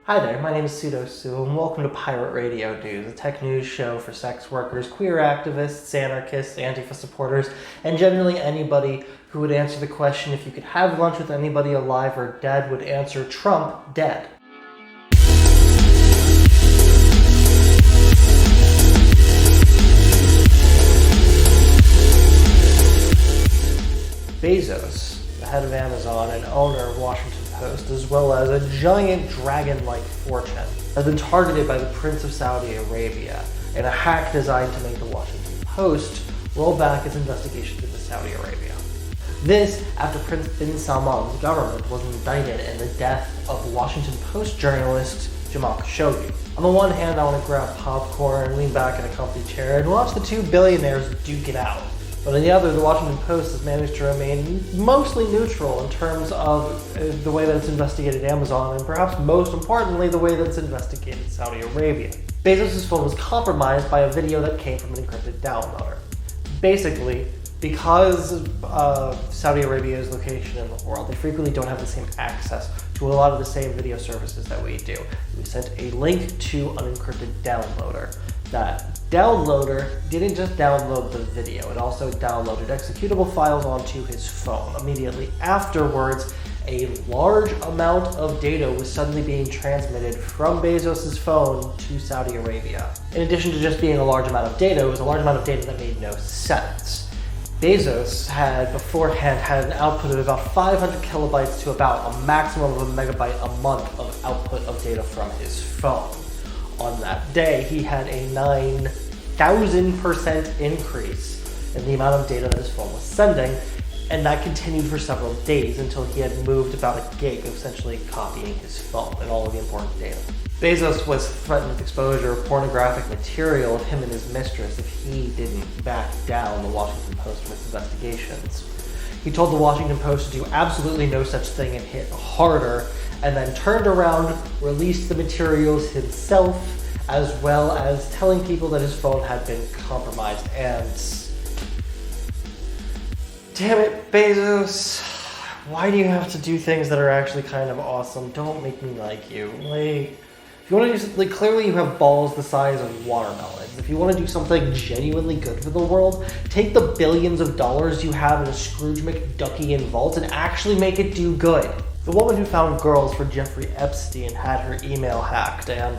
Hi there, my name is Pseudo-Sue, and welcome to Pirate Radio News, a tech news show for sex workers, queer activists, anarchists, Antifa supporters, and generally anybody who would answer the question if you could have lunch with anybody alive or dead would answer Trump dead. Bezos, the head of Amazon and owner of Washington Post, as well as a giant dragon-like fortune, has been targeted by the Prince of Saudi Arabia in a hack designed to make the Washington Post roll back its investigations into Saudi Arabia. This after Prince bin Salman's government was indicted in the death of Washington Post journalist Jamal Khashoggi. On the one hand, I want to grab popcorn, lean back in a comfy chair, and watch the two billionaires duke it out. But on the other, the Washington Post has managed to remain mostly neutral in terms of the way that it's investigated Amazon, and perhaps most importantly, the way that it's investigated Saudi Arabia. Bezos' phone was compromised by a video that came from an encrypted downloader. Basically, because of Saudi Arabia's location in the world, they frequently don't have the same access to a lot of the same video services that we do. We sent a link to an encrypted downloader. That downloader didn't just download the video, it also downloaded executable files onto his phone. Immediately afterwards, a large amount of data was suddenly being transmitted from Bezos' phone to Saudi Arabia. In addition to just being a large amount of data, it was a large amount of data that made no sense. Bezos had beforehand had an output of about 500 kilobytes to about a maximum of a megabyte a month of output of data from his phone. On that day, he had a 9,000% increase in the amount of data that his phone was sending, and that continued for several days until he had moved about a gig, essentially copying his phone and all of the important data. Bezos was threatened with exposure of pornographic material of him and his mistress if he didn't back down the Washington Post from its investigations. He told the Washington Post to do absolutely no such thing and hit harder, and then turned around, released the materials himself, as well as telling people that his phone had been compromised. And damn it, Bezos, why do you have to do things that are actually kind of awesome? Don't make me like you. If you want to do, clearly you have balls the size of watermelons. If you want to do something genuinely good for the world, take the billions of dollars you have in a Scrooge McDuckian vault and actually make it do good. The woman who found girls for Jeffrey Epstein had her email hacked, and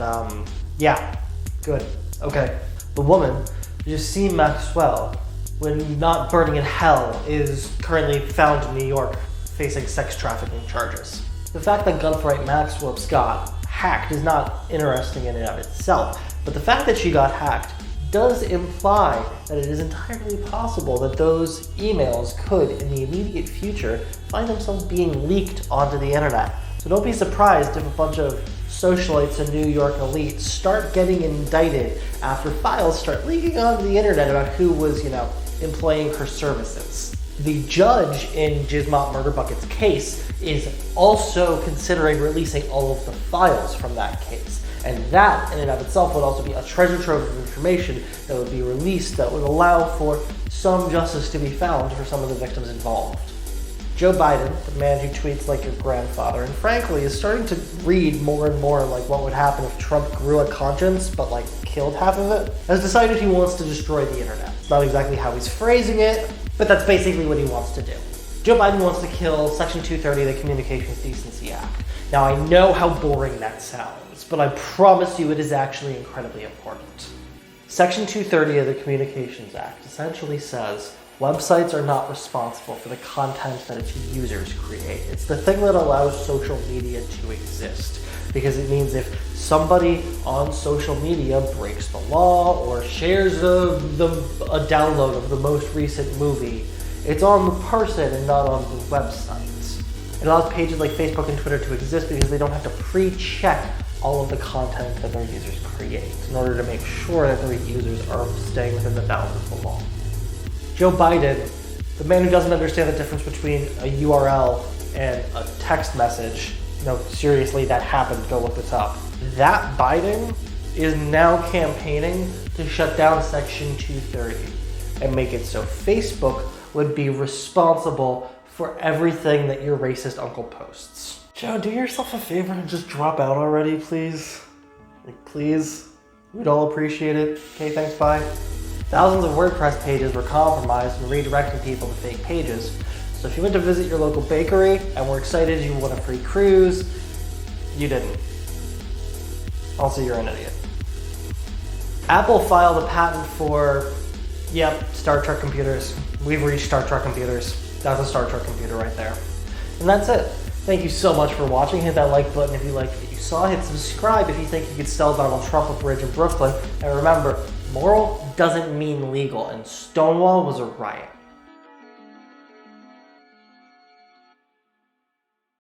yeah, good, okay. The woman, Justine Maxwell, when not burning in hell, is currently found in New York facing sex trafficking charges. The fact that Gunthright Maxwell got hacked is not interesting in and of itself, but the fact that she got hacked does imply that it is entirely possible that those emails could, in the immediate future, find themselves being leaked onto the internet. So don't be surprised if a bunch of socialites and New York elites start getting indicted after files start leaking onto the internet about who was, employing her services. The judge in Jizmot Murderbucket's case is also considering releasing all of the files from that case. And that, in and of itself, would also be a treasure trove of information that would be released that would allow for some justice to be found for some of the victims involved. Joe Biden, the man who tweets like your grandfather, and frankly is starting to read more and more like what would happen if Trump grew a conscience but killed half of it, has decided he wants to destroy the internet. It's not exactly how he's phrasing it, but that's basically what he wants to do. Joe Biden wants to kill Section 230 of the Communications Decency Act. Now, I know how boring that sounds, but I promise you it is actually incredibly important. Section 230 of the Communications Act essentially says websites are not responsible for the content that its users create. It's the thing that allows social media to exist, because it means if somebody on social media breaks the law or shares a download of the most recent movie, it's on the person and not on the website. It allows pages like Facebook and Twitter to exist because they don't have to pre-check all of the content that their users create in order to make sure that their users are staying within the bounds of the law. Joe Biden, the man who doesn't understand the difference between a URL and a text message, seriously, that happened, go look this up. That Biden is now campaigning to shut down Section 230 and make it so Facebook would be responsible for everything that your racist uncle posts. Joe, do yourself a favor and just drop out already, please. Like, please. We'd all appreciate it. Okay, thanks, bye. Thousands of WordPress pages were compromised and redirecting people to fake pages. So if you went to visit your local bakery and were excited you won a free cruise, you didn't. Also, you're an idiot. Apple filed a patent for, yep, Star Trek computers. We've reached Star Trek computers. That's a Star Trek computer right there. And that's it. Thank you so much for watching. Hit that like button if you liked what you saw. Hit subscribe if you think you could sell Donald Trump a bridge in Brooklyn. And remember, moral doesn't mean legal, and Stonewall was a riot.